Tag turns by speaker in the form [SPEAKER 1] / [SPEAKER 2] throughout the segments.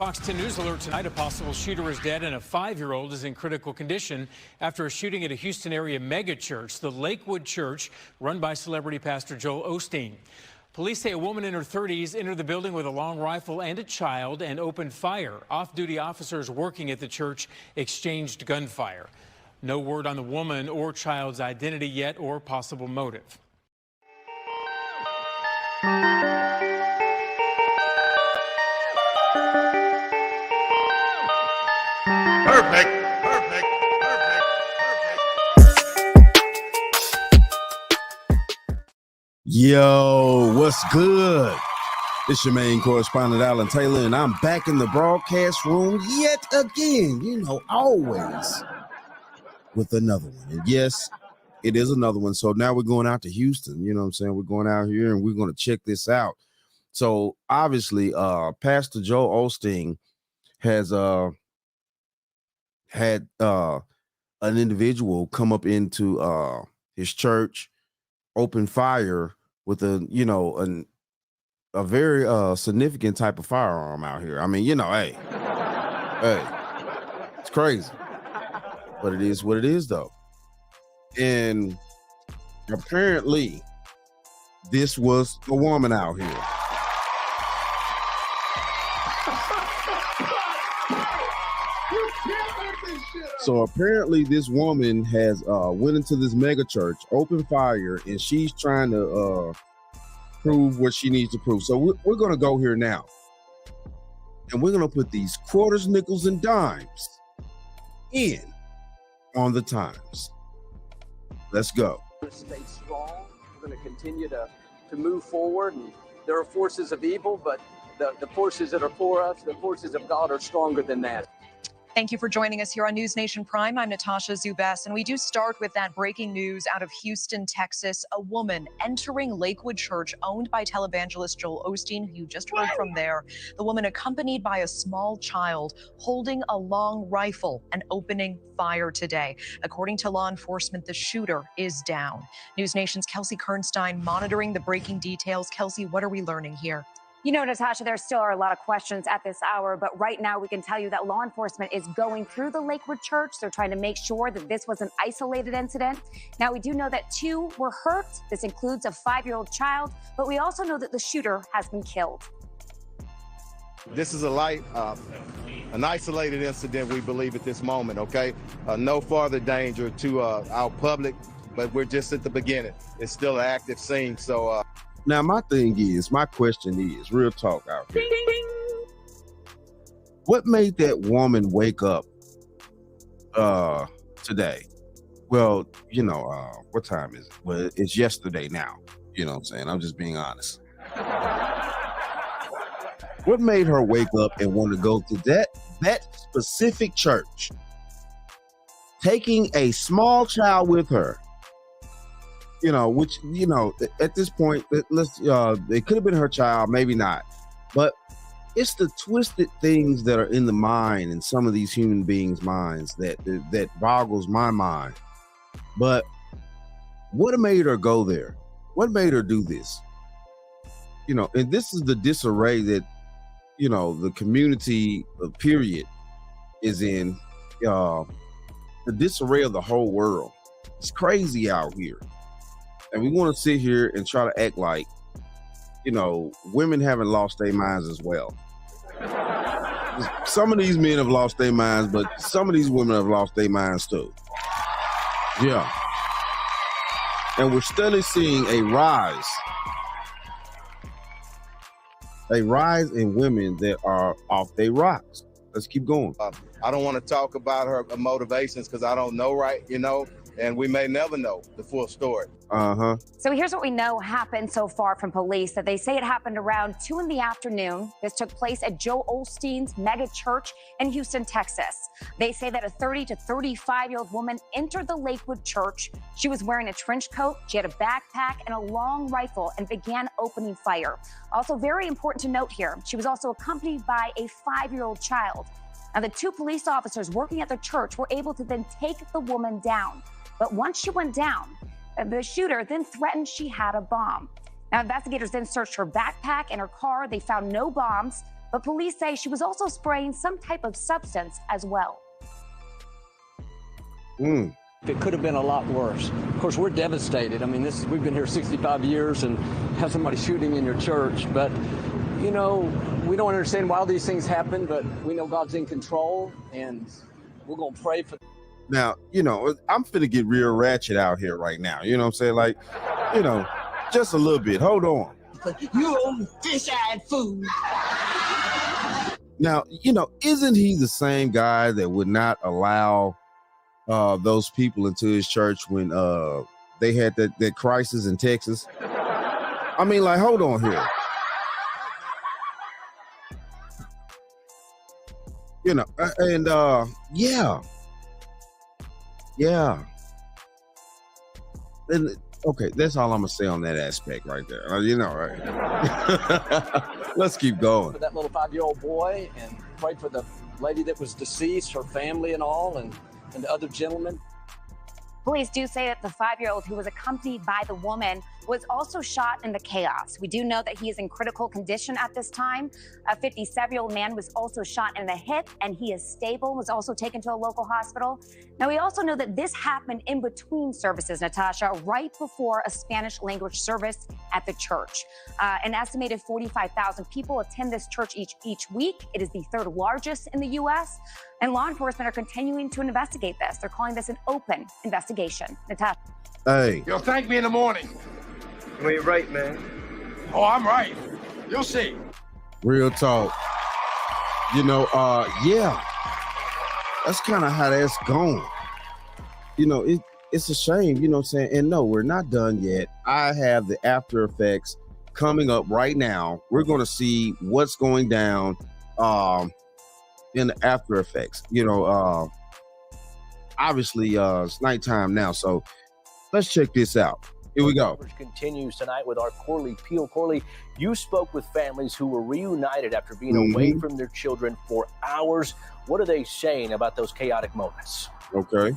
[SPEAKER 1] Fox 10 News alert tonight. A possible shooter is dead and a 5-year-old is in critical condition after a shooting at a Houston area megachurch, the Lakewood Church, run by celebrity pastor Joel Osteen. Police say a woman in her 30s entered the building with a long rifle and a child and opened fire. Off-duty officers working at the church exchanged gunfire. No word on the woman or child's identity yet or possible motive.
[SPEAKER 2] Perfect.
[SPEAKER 3] Yo, what's good? It's your main correspondent, Alan Taylor, and I'm back in the broadcast room yet again, always with another one. And yes, it is another one. So now we're going out to Houston, We're going out here and we're going to check this out. So obviously, Pastor Joel Osteen has had an individual come up into his church, open fire with a very significant type of firearm out here. I mean, hey, it's crazy, but it is what it is, though. And apparently, this was a woman out here. So apparently this woman has went into this mega church, opened fire, and she's trying to prove what she needs to prove. So we're going to go here now. And we're going to put these quarters, nickels, and dimes in on the times. Let's go.
[SPEAKER 4] We're going to stay strong. We're going to continue to move forward. And there are forces of evil, but the forces that are for us, the forces of God, are stronger than that.
[SPEAKER 5] Thank you for joining us here on News Nation Prime. I'm Natasha Zubas, and we do start with that breaking news out of Houston, Texas. A woman entering Lakewood Church, owned by televangelist Joel Osteen, who you just heard from there. The woman accompanied by a small child, holding a long rifle and opening fire today. According to law enforcement, the shooter is down. News Nation's Kelsey Kernstein monitoring the breaking details. Kelsey, what are we learning here?
[SPEAKER 6] Natasha, there still are a lot of questions at this hour, but right now we can tell you that law enforcement is going through the Lakewood Church. They're trying to make sure that this was an isolated incident. Now, we do know that 2 were hurt. This includes a 5-year-old child, but we also know that the shooter has been killed.
[SPEAKER 2] This is an isolated incident, we believe, at this moment, okay? No further danger to our public, but we're just at the beginning. It's still an active scene, so...
[SPEAKER 3] Now, my question is, real talk out here. Ding, ding, ding. What made that woman wake up today? Well, what time is it? Well, it's yesterday now. You know what I'm saying? I'm just being honest. What made her wake up and want to go to that specific church, taking a small child with her? At this point, it could have been her child, maybe not. But it's the twisted things that are in the mind in some of these human beings' minds that boggles my mind. But what made her go there? What made her do this? And this is the disarray that, the community, period, is in. The disarray of the whole world. It's crazy out here. And we want to sit here and try to act like, women haven't lost their minds as well. Some of these men have lost their minds, but some of these women have lost their minds too. Yeah. And we're steadily seeing a rise in women that are off their rocks. Let's keep going.
[SPEAKER 2] I don't want to talk about her motivations because I don't know, and we may never know the full story.
[SPEAKER 6] So here's what we know happened so far from police, that they say it happened around 2 p.m. This took place at Joel Osteen's Megachurch in Houston, Texas. They say that a 30 to 35-year-old woman entered the Lakewood Church. She was wearing a trench coat, she had a backpack and a long rifle, and began opening fire. Also very important to note here, she was also accompanied by a 5-year-old child. Now, the 2 police officers working at the church were able to then take the woman down. But once she went down, the shooter then threatened she had a bomb. Now, investigators then searched her backpack and her car. They found no bombs, but police say she was also spraying some type of substance as well.
[SPEAKER 4] It could have been a lot worse. Of course, we're devastated. I mean, we've been here 65 years and have somebody shooting in your church. But, you know, we don't understand why all these things happen, but we know God's in control, and we're going to pray for.
[SPEAKER 3] Now, you know, I'm finna get real ratchet out here right now. You know what I'm saying? Like, you know, just a little bit. Hold on.
[SPEAKER 7] You old fish-eyed fool.
[SPEAKER 3] Now, you know, isn't he the same guy that would not allow those people into his church when they had that crisis in Texas? I mean, like, hold on here. You know, and yeah. And okay, that's all I'm gonna say on that aspect right there. You know, right? Let's keep going.
[SPEAKER 4] For that little 5-year-old boy, and pray for the lady that was deceased, her family and all, and the other gentlemen.
[SPEAKER 6] Police do say that the 5-year-old who was accompanied by the woman was also shot in the chaos. We do know that he is in critical condition at this time. A 57-year-old man was also shot in the hip, and he is stable, was also taken to a local hospital. Now, we also know that this happened in between services, Natasha, right before a Spanish language service at the church. An estimated 45,000 people attend this church each week. It is the third largest in the U.S., and law enforcement are continuing to investigate this. They're calling this an open investigation. Natasha.
[SPEAKER 3] Hey.
[SPEAKER 8] You'll thank me in the morning.
[SPEAKER 9] Well, you're right, man.
[SPEAKER 8] Oh, I'm right. You'll see.
[SPEAKER 3] Real talk. You know, yeah. That's kind of how that's going. You know, it's a shame, you know what I'm saying? And no, we're not done yet. I have the after effects coming up right now. We're going to see what's going down in the after effects. You know, obviously, it's nighttime now, so let's check this out. Here we go.
[SPEAKER 9] Coverage continues tonight with our Corley Peel. Corley, you spoke with families who were reunited after being away from their children for hours. What are they saying about those chaotic moments?
[SPEAKER 3] Okay.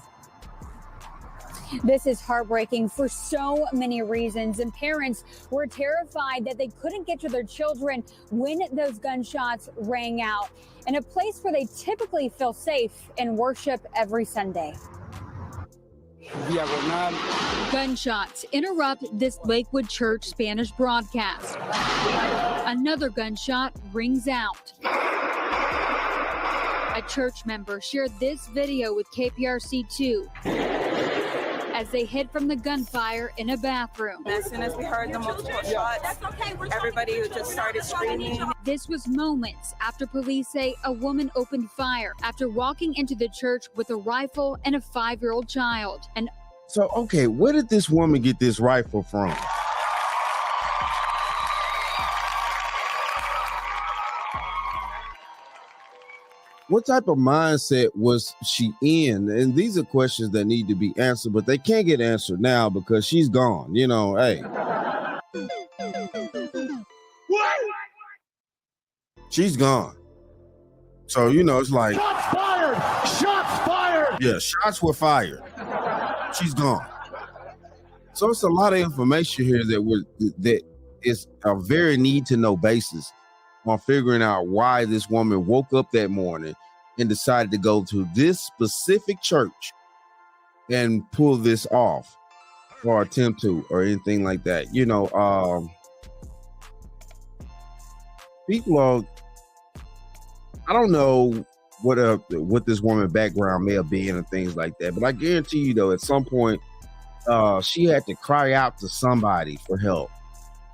[SPEAKER 10] This is heartbreaking for so many reasons, and parents were terrified that they couldn't get to their children when those gunshots rang out in a place where they typically feel safe and worship every Sunday. Gunshots interrupt this Lakewood Church Spanish broadcast. Another gunshot rings out. A church member shared this video with KPRC2 as they hid from the gunfire in a bathroom.
[SPEAKER 11] As soon as we heard the multiple shots, everybody just started screaming.
[SPEAKER 10] This was moments after police say a woman opened fire after walking into the church with a rifle and a 5-year-old child. And
[SPEAKER 3] so, okay, where did this woman get this rifle from? What type of mindset was she in? And these are questions that need to be answered, but they can't get answered now because she's gone. You know, hey.
[SPEAKER 8] What?
[SPEAKER 3] She's gone. So, you know, it's like.
[SPEAKER 8] Shots fired! Shots fired!
[SPEAKER 3] Yeah, shots were fired. She's gone. So it's a lot of information here that is a very need to know basis on figuring out why this woman woke up that morning and decided to go to this specific church and pull this off or attempt to or anything like that. You know, people are, I don't know what this woman's background may have been and things like that, but I guarantee you though, at some point, she had to cry out to somebody for help.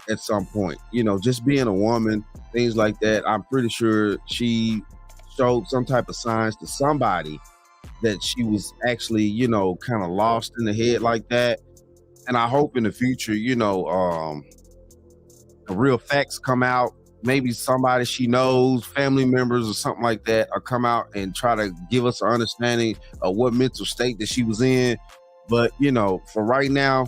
[SPEAKER 3] At some point, you know, just being a woman, things like that. I'm pretty sure she showed some type of signs to somebody that she was actually, you know, kind of lost in the head like that. And I hope in the future, you know, the real facts come out. Maybe somebody she knows, family members or something like that, or come out and try to give us an understanding of what mental state that she was in. But, you know, for right now,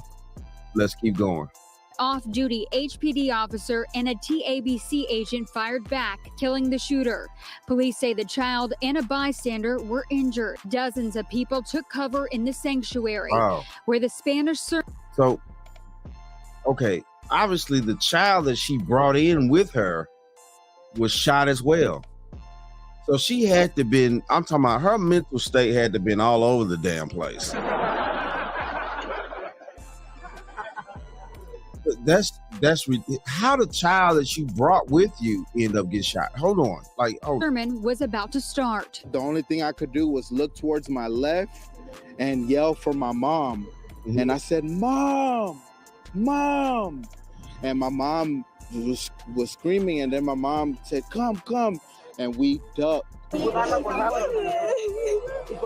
[SPEAKER 3] let's keep going.
[SPEAKER 10] Off-duty HPD officer and a TABC agent fired back, killing the shooter. Police say the child and a bystander were injured. Dozens of people took cover in the sanctuary, where the Spanish...
[SPEAKER 3] So, okay, obviously the child that she brought in with her was shot as well. So she had to been, I'm talking about her mental state had to been all over the damn place. That's how the child that you brought with you end up getting shot. Hold on.
[SPEAKER 10] Sermon was about to start.
[SPEAKER 12] The only thing I could do was look towards my left and yell for my mom. Mm-hmm. And I said, Mom, Mom. And my mom was screaming, and then my mom said, come. And we ducked.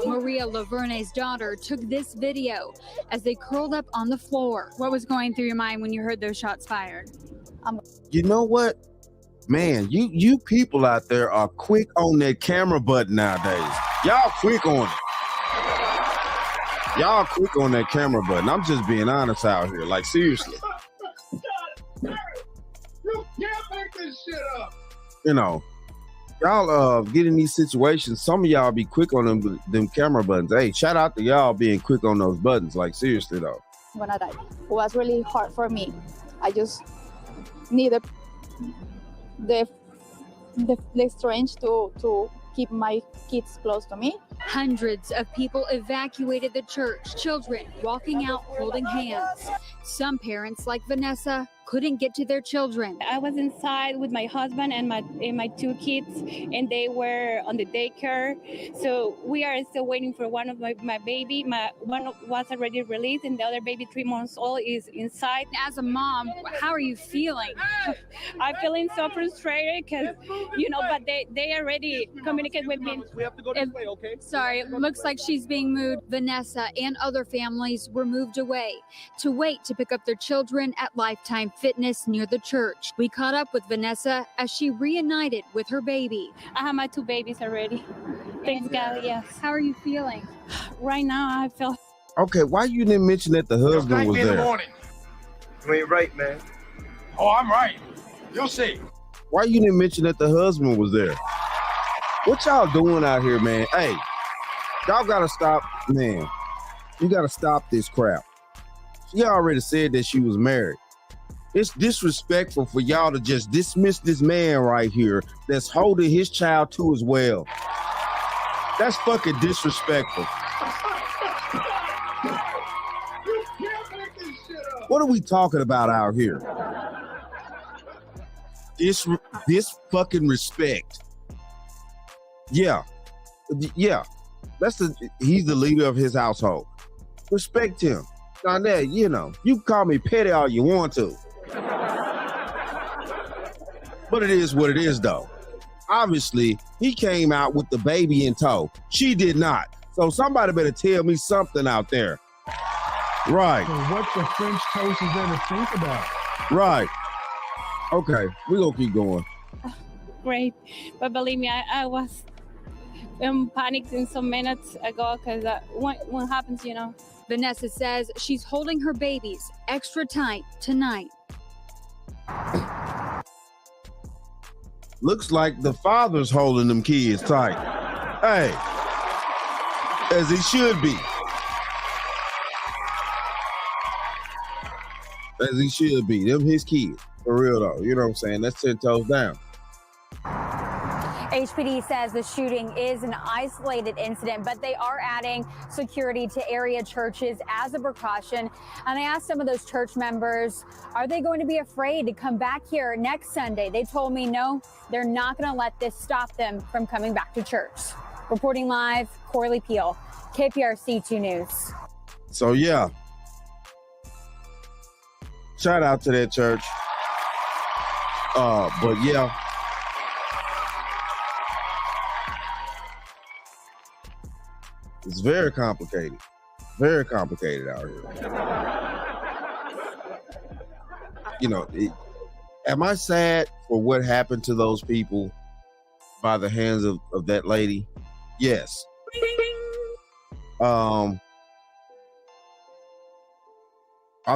[SPEAKER 10] Maria Laverne's daughter took this video as they curled up on the floor. What was going through your mind when you heard those shots fired?
[SPEAKER 3] You know what? Man, you people out there are quick on that camera button nowadays. Y'all quick on it. Y'all quick on that camera button. I'm just being honest out here. Like, seriously.
[SPEAKER 8] You can't make this shit up.
[SPEAKER 3] You know, y'all get in these situations. Some of y'all be quick on them camera buttons. Hey, shout out to y'all being quick on those buttons. Like, seriously though.
[SPEAKER 13] When I died, it was really hard for me. I just needed the strength to keep my kids close to me.
[SPEAKER 10] Hundreds of people evacuated the church, children walking out holding hands. Some parents, like Vanessa, couldn't get to their children.
[SPEAKER 14] I was inside with my husband and my two kids, and they were on the daycare. So we are still waiting for one of my baby. One was already released, and the other baby, 3 months old, is inside.
[SPEAKER 10] As a mom, how are you feeling?
[SPEAKER 14] I'm feeling so frustrated because, but they already communicate with me.
[SPEAKER 8] We have to go this way, okay?
[SPEAKER 10] Sorry, it looks like she's being moved. Vanessa and other families were moved away to wait to pick up their children at Lifetime Fitness near the church. We caught up with Vanessa as she reunited with her baby.
[SPEAKER 14] I have my 2 babies already. Thanks God, yes.
[SPEAKER 10] How are you feeling?
[SPEAKER 14] Right now, I feel...
[SPEAKER 3] Okay, why you didn't mention that the husband was there?
[SPEAKER 8] In the morning.
[SPEAKER 2] You ain't right, man.
[SPEAKER 8] Oh, I'm right. You'll see.
[SPEAKER 3] Why you didn't mention that the husband was there? What y'all doing out here, man? Hey, y'all gotta stop, man. You gotta stop this crap. She already said that she was married. It's disrespectful for y'all to just dismiss this man right here that's holding his child too as well. That's fucking disrespectful. What are we talking about out here? This fucking respect. Yeah. He's the leader of his household. Respect him. Now that, you can call me petty all you want to. But it is what it is, though. Obviously, he came out with the baby in tow. She did not. So somebody better tell me something out there. Right.
[SPEAKER 15] So what the French toast is there to think about?
[SPEAKER 3] Right. Okay, we're going to keep going.
[SPEAKER 14] Great. But believe me, I was panicked in some minutes ago because what happens,
[SPEAKER 10] Vanessa says she's holding her babies extra tight tonight.
[SPEAKER 3] Looks like the father's holding them kids tight. Hey, as he should be. As he should be. Them his kids. For real though. You know what I'm saying? That's 10 toes down.
[SPEAKER 10] HPD says the shooting is an isolated incident, but they are adding security to area churches as a precaution. And I asked some of those church members, are they going to be afraid to come back here next Sunday? They told me no, they're not going to let this stop them from coming back to church. Reporting live, Corley Peel, KPRC 2 News.
[SPEAKER 3] So yeah, shout out to that church. But yeah. It's very complicated out here. Am I sad for what happened to those people by the hands of that lady? Yes. Are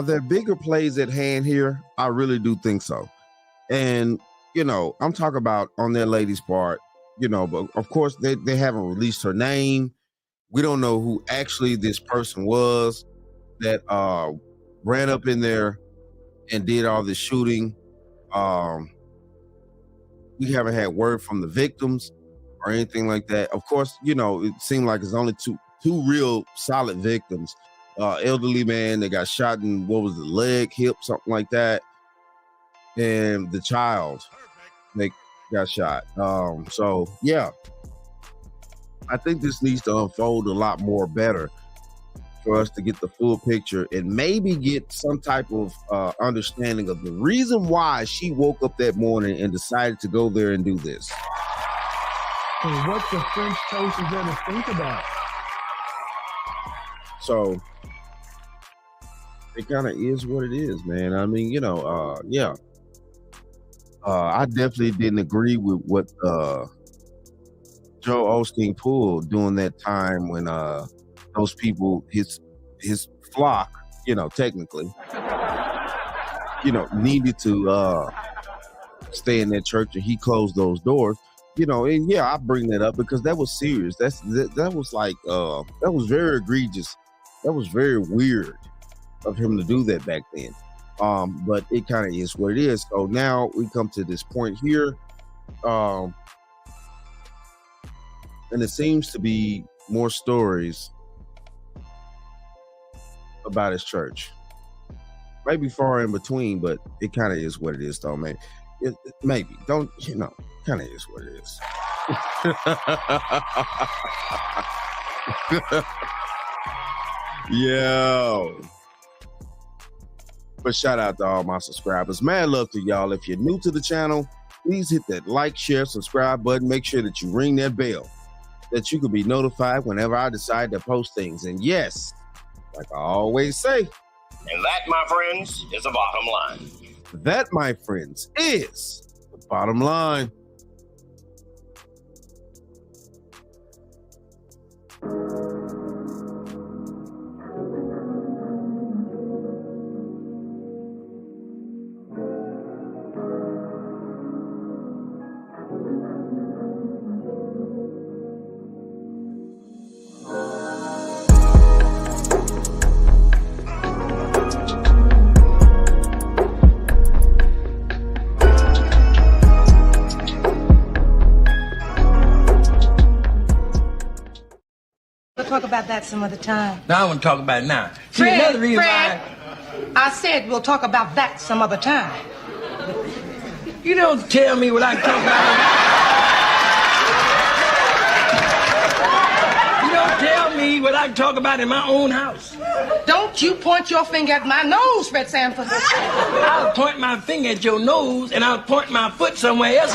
[SPEAKER 3] there bigger plays at hand here? I really do think so. And, I'm talking about on that lady's part, but of course they haven't released her name. We don't know who actually this person was that ran up in there and did all this shooting. we haven't had word from the victims or anything like that. Of course, you know, it seemed like it's only two real solid victims. Elderly man that got shot in, what was the leg, hip, something like that. And the child that got shot. So yeah, I think this needs to unfold a lot more better for us to get the full picture and maybe get some type of understanding of the reason why she woke up that morning and decided to go there and do this.
[SPEAKER 15] And what the French toast is there to think about?
[SPEAKER 3] So it kind of is what it is, man. I mean, you know, yeah. I definitely didn't agree with what Joel Osteen pulled during that time when those people, his flock, you know, technically, you know, needed to stay in that church, and he closed those doors. You know, and yeah, I bring that up because that was serious. That was like that was very egregious. That was very weird of him to do that back then. But it kind of is what it is. So now we come to this point here, and it seems to be more stories about his church. Maybe far in between, but it kind of is what it is, though, man. Maybe don't, you know, kind of is what it is. Yo. But shout out to all my subscribers. Mad love to y'all. If you're new to the channel, please hit that like, share, subscribe button. Make sure that you ring that bell, that you can be notified whenever I decide to post things. And yes, like I always say,
[SPEAKER 16] and that, my friends, is the bottom line.
[SPEAKER 3] That, my friends, is the bottom line.
[SPEAKER 17] We'll talk about that some other time.
[SPEAKER 18] No, I want to talk about it now. See,
[SPEAKER 17] Fred,
[SPEAKER 18] another reason
[SPEAKER 17] Fred, I said we'll talk about that some other time.
[SPEAKER 18] You don't tell me what I can talk about. You don't tell me what I can talk about in my own house.
[SPEAKER 17] Don't you point your finger at my nose, Fred Sanford.
[SPEAKER 18] I'll point my finger at your nose, and I'll point my foot somewhere else.